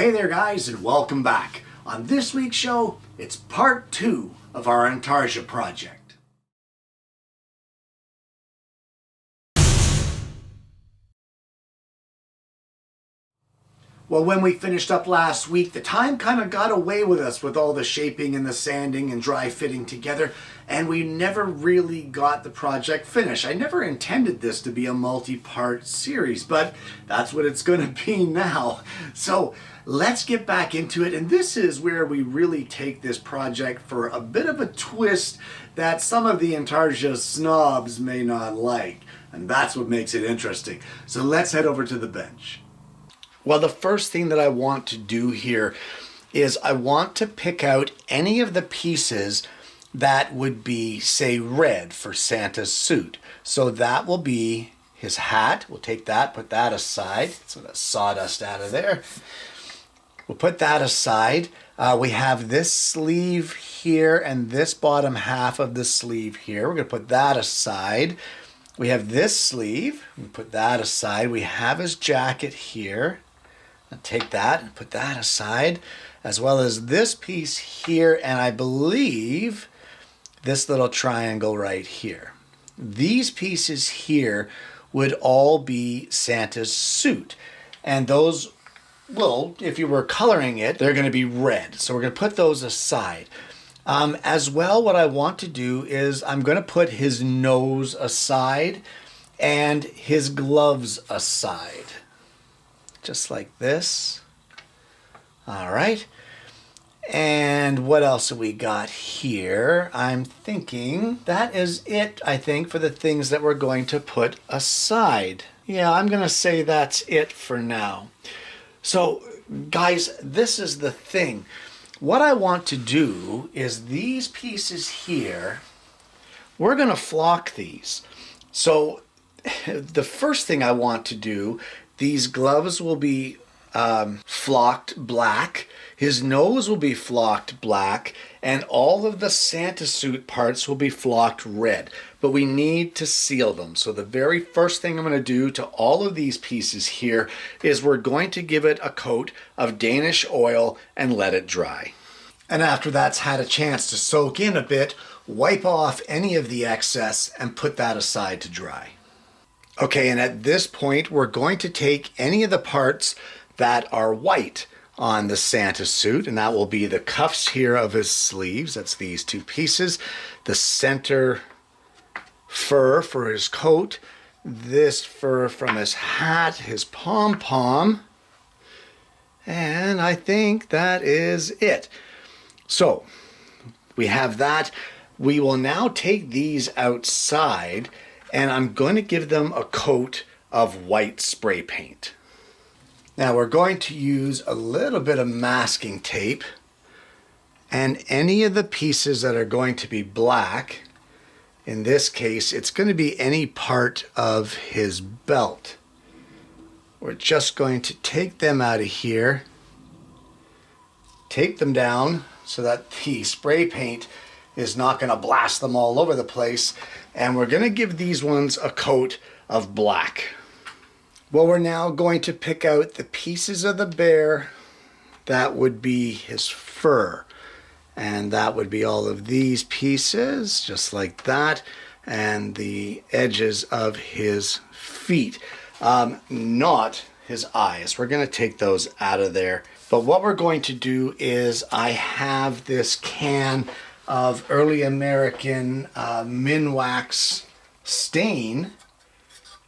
Hey there guys, and welcome back. On this week's show, it's part 2 of our Intarsia project. Well, when we finished up last week, the time kind of got away with us with all the shaping and the sanding and dry fitting together, and we never really got the project finished. I never intended this to be a multi-part series, but that's what it's going to be now. So let's get back into it, and this is where we really take this project for a bit of a twist that some of the Intarsia snobs may not like, and that's what makes it interesting. So let's head over to the bench. Well, the first thing that I want to do here is I want to pick out any of the pieces that would be, say, red for Santa's suit. So that will be his hat. We'll take that, put that aside. So that's sawdust out of there. We'll put that aside. We have this sleeve here and this bottom half of the sleeve here. We're going to put that aside. We have this sleeve. We put that aside. We have his jacket here. I'll take that and put that aside, as well as this piece here, and I believe this little triangle right here. These pieces here would all be Santa's suit, and those, well, if you were coloring it, they're going to be red, so we're going to put those aside. As well, what I want to do is I'm going to put his nose aside and his gloves aside. Just like this. All right. And what else have we got here? I'm thinking that is it, I think, for the things that we're going to put aside. Yeah, I'm going to say that's it for now. So, guys, this is the thing. What I want to do is these pieces here, we're going to flock these. So, the first thing I want to do, these gloves will be flocked black, his nose will be flocked black, and all of the Santa suit parts will be flocked red. But we need to seal them. So the very first thing I'm going to do to all of these pieces here is we're going to give it a coat of Danish oil and let it dry. And after that's had a chance to soak in a bit, wipe off any of the excess and put that aside to dry. Okay, and at this point, we're going to take any of the parts that are white on the Santa suit, and that will be the cuffs here of his sleeves. That's these two pieces. The center fur for his coat. This fur from his hat, his pom-pom. And I think that is it. So, we have that. We will now take these outside, and I'm going to give them a coat of white spray paint. Now we're going to use a little bit of masking tape, and any of the pieces that are going to be black, in this case it's going to be any part of his belt. We're just going to take them out of here, tape them down so that the spray paint is not going to blast them all over the place. And we're going to give these ones a coat of black. Well, we're now going to pick out the pieces of the bear that would be his fur. And that would be all of these pieces, just like that. And the edges of his feet, not his eyes. We're going to take those out of there. But what we're going to do is I have this can of early American Minwax stain.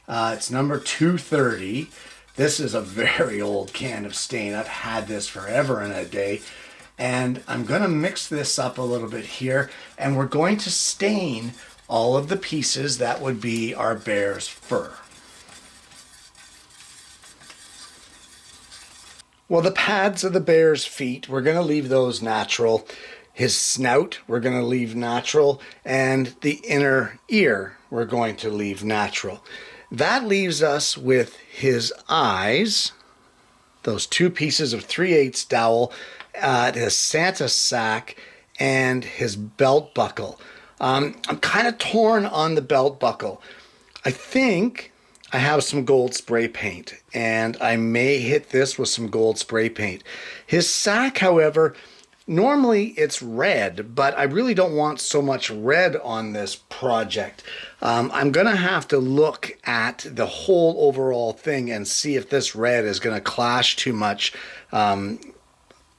It's number 230. This is a very old can of stain. I've had this forever and a day. And I'm going to mix this up a little bit here, and we're going to stain all of the pieces that would be our bear's fur. Well, the pads of the bear's feet, we're going to leave those natural. His snout, we're going to leave natural, and the inner ear, we're going to leave natural. That leaves us with his eyes, those two pieces of 3/8 dowel, his Santa sack, and his belt buckle. I'm kind of torn on the belt buckle. I think I have some gold spray paint, and I may hit this with some gold spray paint. His sack, however, normally it's red, but I really don't want so much red on this project. I'm going to have to look at the whole overall thing and see if this red is going to clash too much.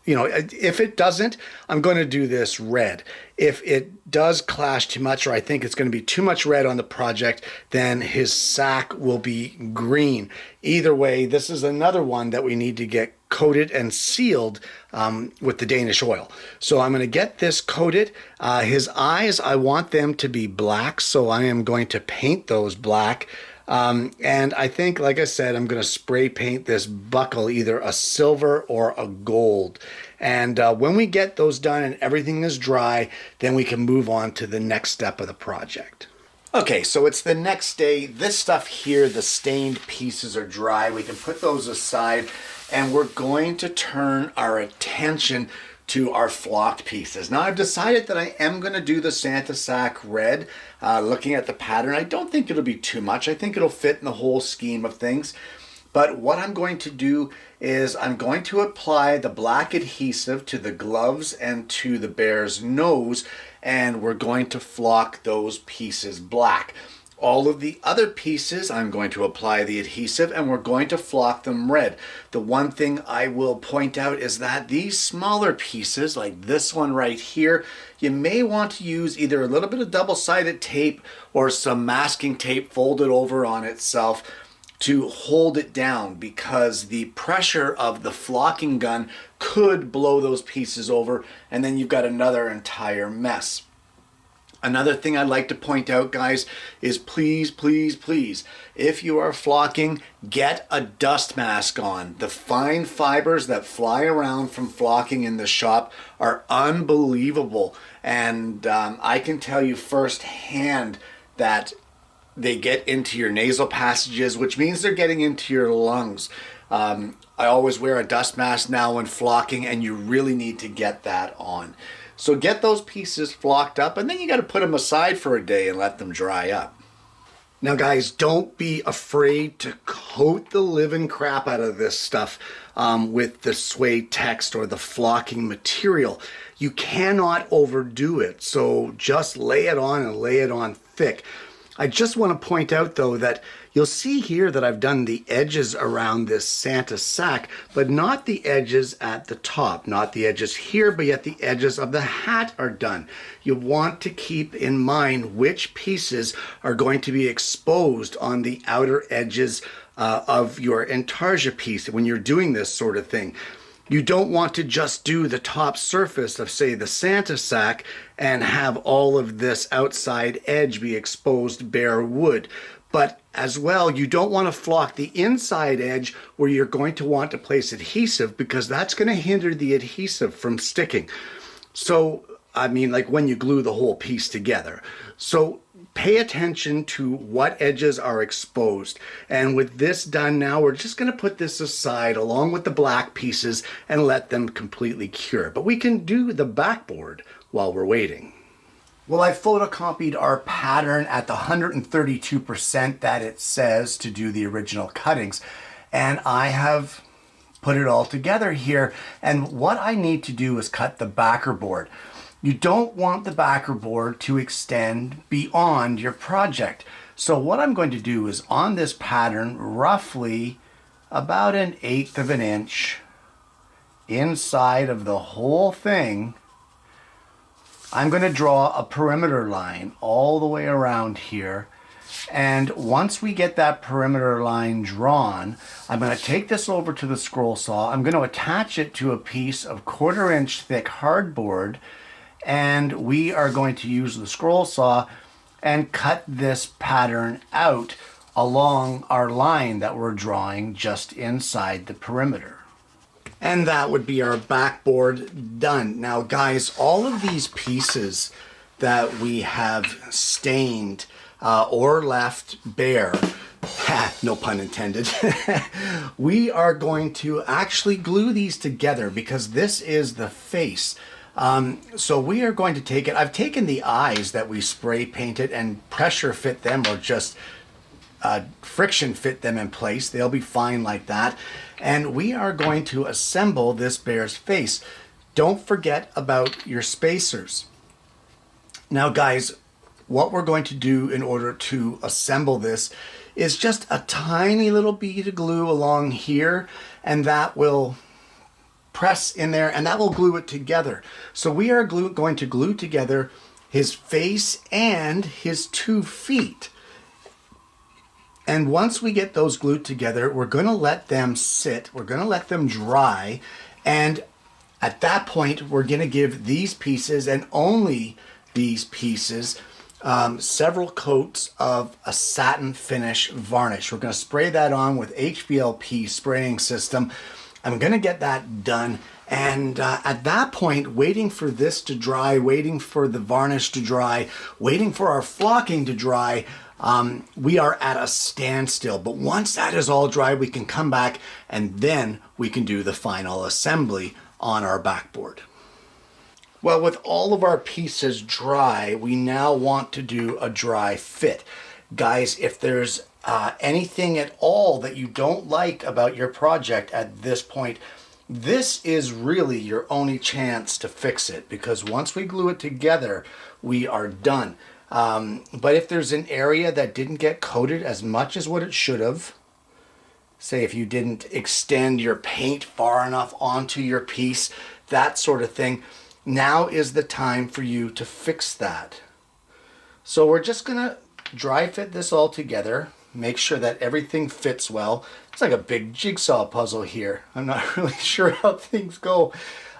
If it doesn't, I'm going to do this red. If it does clash too much, or I think it's going to be too much red on the project, then his sack will be green. Either way, this is another one that we need to get coated and sealed with the Danish oil. So I'm going to get this coated. His eyes, I want them to be black, so I am going to paint those black. And I think, like I said, I'm going to spray paint this buckle either a silver or a gold. And when we get those done and everything is dry, then we can move on to the next step of the project. Okay, so it's the next day. This stuff here, the stained pieces are dry. We can put those aside, and we're going to turn our attention to our flocked pieces. Now I've decided that I am going to do the Santa sack red. Looking at the pattern, I don't think it'll be too much. I think it'll fit in the whole scheme of things. But what I'm going to do is I'm going to apply the black adhesive to the gloves and to the bear's nose, and we're going to flock those pieces black. All of the other pieces, I'm going to apply the adhesive and we're going to flock them red. The one thing I will point out is that these smaller pieces, like this one right here, you may want to use either a little bit of double-sided tape or some masking tape folded over on itself to hold it down, because the pressure of the flocking gun could blow those pieces over, and then you've got another entire mess. Another thing I'd like to point out, guys, is please, please, please, if you are flocking, get a dust mask on. The fine fibers that fly around from flocking in the shop are unbelievable. And I can tell you firsthand that they get into your nasal passages, which means they're getting into your lungs. I always wear a dust mask now when flocking, and you really need to get that on. So get those pieces flocked up, and then you got to put them aside for a day and let them dry up. Now guys, don't be afraid to coat the living crap out of this stuff with the suede text or the flocking material. You cannot overdo it, so just lay it on and lay it on thick. I just want to point out though that you'll see here that I've done the edges around this Santa sack, but not the edges at the top, not the edges here, but yet the edges of the hat are done. You want to keep in mind which pieces are going to be exposed on the outer edges of your Intarsia piece when you're doing this sort of thing. You don't want to just do the top surface of, say, the Santa sack and have all of this outside edge be exposed bare wood. But as well, you don't want to flock the inside edge where you're going to want to place adhesive, because that's going to hinder the adhesive from sticking. So, I mean, like when you glue the whole piece together. So pay attention to what edges are exposed. And with this done now, we're just going to put this aside along with the black pieces and let them completely cure. But we can do the backboard while we're waiting. Well, I photocopied our pattern at the 132% that it says to do the original cuttings. And I have put it all together here. And what I need to do is cut the backer board. You don't want the backer board to extend beyond your project. So what I'm going to do is on this pattern, roughly about 1/8 of an inch inside of the whole thing, I'm going to draw a perimeter line all the way around here. And once we get that perimeter line drawn, I'm going to take this over to the scroll saw. I'm going to attach it to a piece of 1/4 inch thick hardboard, and we are going to use the scroll saw and cut this pattern out along our line that we're drawing just inside the perimeter. And that would be our backboard done. Now guys, all of these pieces that we have stained or left bare, no pun intended, we are going to actually glue these together because this is the face. So we are going to take it, I've taken the eyes that we spray painted and pressure fit them, or just friction fit them in place. They'll be fine like that. And we are going to assemble this bear's face. Don't forget about your spacers. Now guys, what we're going to do in order to assemble this is just a tiny little bead of glue along here, and that will press in there and that will glue it together. So we are going to glue together his face and his 2 feet. And once we get those glued together, we're going to let them sit, we're going to let them dry, and at that point we're going to give these pieces, and only these pieces, several coats of a satin finish varnish. We're going to spray that on with HVLP spraying system. I'm going to get that done, and at that point, waiting for this to dry, waiting for the varnish to dry, waiting for our flocking to dry, we are at a standstill. But once that is all dry, we can come back and then we can do the final assembly on our backboard. Well, with all of our pieces dry, we now want to do a dry fit. Guys, if there's anything at all that you don't like about your project at this point, this is really your only chance to fix it, because once we glue it together, we are done. But if there's an area that didn't get coated as much as what it should have, say if you didn't extend your paint far enough onto your piece, that sort of thing, now is the time for you to fix that. So we're just gonna dry fit this all together, make sure that everything fits well. It's like a big jigsaw puzzle here. I'm not really sure how things go.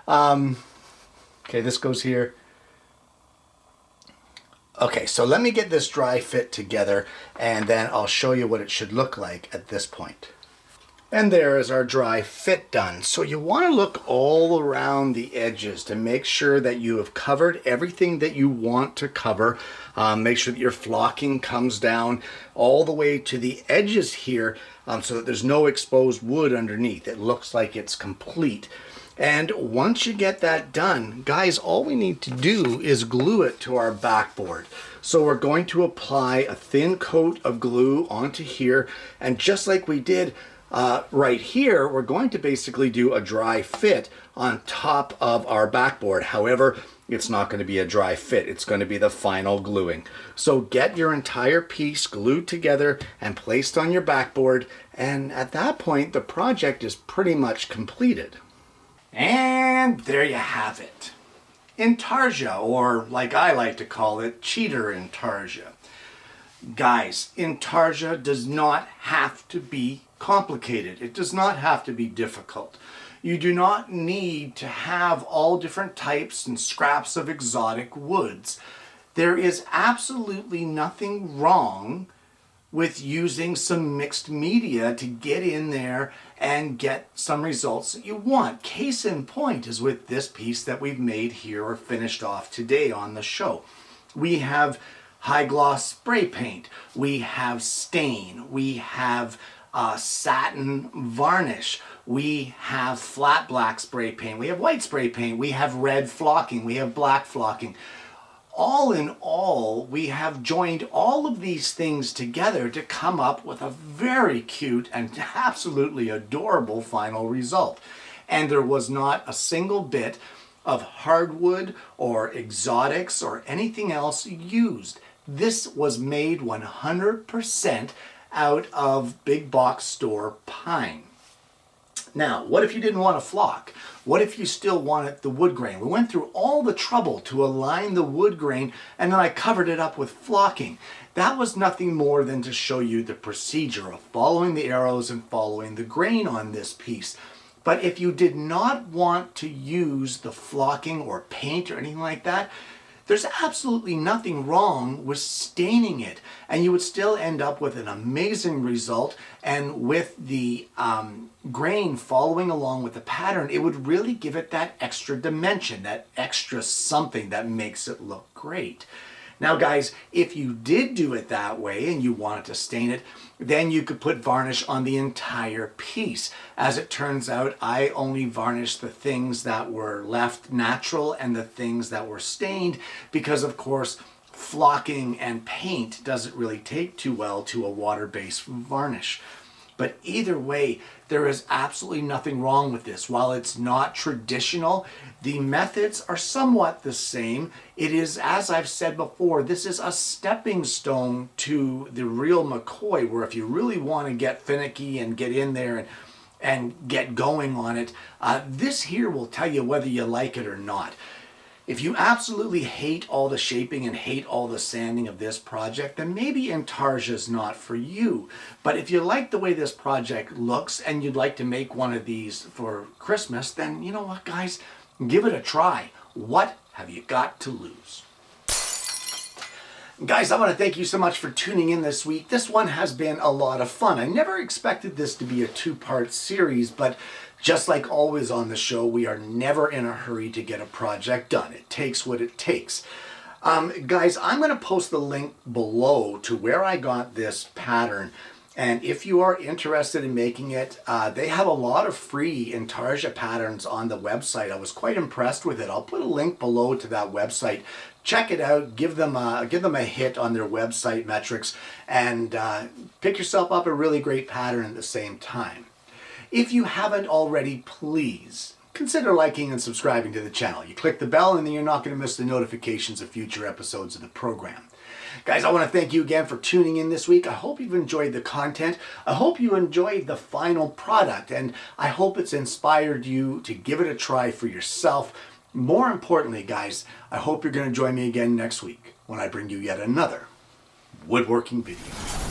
Okay, this goes here. Okay, so let me get this dry fit together and then I'll show you what it should look like at this point. And there is our dry fit done. So you want to look all around the edges to make sure that you have covered everything that you want to cover. Make sure that your flocking comes down all the way to the edges here, so that there's no exposed wood underneath. It looks like it's complete. And once you get that done, guys, all we need to do is glue it to our backboard. So we're going to apply a thin coat of glue onto here, and just like we did right here, we're going to basically do a dry fit on top of our backboard. However, it's not going to be a dry fit. It's going to be the final gluing. So get your entire piece glued together and placed on your backboard, and at that point, the project is pretty much completed. And there you have it. Intarsia, or like I like to call it, cheater Intarsia. Guys, Intarsia does not have to be complicated. It does not have to be difficult. You do not need to have all different types and scraps of exotic woods. There is absolutely nothing wrong with using some mixed media to get in there and get some results that you want. Case in point is with this piece that we've made here or finished off today on the show. We have high gloss spray paint, we have stain, we have satin varnish, we have flat black spray paint, we have white spray paint, we have red flocking, we have black flocking. All in all, we have joined all of these things together to come up with a very cute and absolutely adorable final result. And there was not a single bit of hardwood or exotics or anything else used. This was made 100% out of big box store pine. Now, what if you didn't want to flock? What if you still wanted the wood grain? We went through all the trouble to align the wood grain, and then I covered it up with flocking. That was nothing more than to show you the procedure of following the arrows and following the grain on this piece. But if you did not want to use the flocking or paint or anything like that, there's absolutely nothing wrong with staining it, and you would still end up with an amazing result. And with the grain following along with the pattern, it would really give it that extra dimension, that extra something that makes it look great. Now guys, if you did do it that way and you wanted to stain it, then you could put varnish on the entire piece. As it turns out, I only varnished the things that were left natural and the things that were stained because, of course, flocking and paint doesn't really take too well to a water-based varnish. But either way, there is absolutely nothing wrong with this. While it's not traditional, the methods are somewhat the same. It is, as I've said before, this is a stepping stone to the real McCoy, where if you really want to get finicky and get in there and get going on it, this here will tell you whether you like it or not. If you absolutely hate all the shaping and hate all the sanding of this project, then maybe Intarsia is not for you. But if you like the way this project looks and you'd like to make one of these for Christmas, then you know what, guys? Give it a try. What have you got to lose? Guys, I want to thank you so much for tuning in this week. This one has been a lot of fun. I never expected this to be a two-part series, but just like always on the show, we are never in a hurry to get a project done. It takes what it takes. Guys, I'm going to post the link below to where I got this pattern. And if you are interested in making it, they have a lot of free Intarsia patterns on the website. I was quite impressed with it. I'll put a link below to that website. Check it out. Give them a hit on their website metrics, and pick yourself up a really great pattern at the same time. If you haven't already, please consider liking and subscribing to the channel. You click the bell and then you're not going to miss the notifications of future episodes of the program. Guys, I want to thank you again for tuning in this week. I hope you've enjoyed the content. I hope you enjoyed the final product, and I hope it's inspired you to give it a try for yourself. More importantly, guys, I hope you're going to join me again next week when I bring you yet another woodworking video.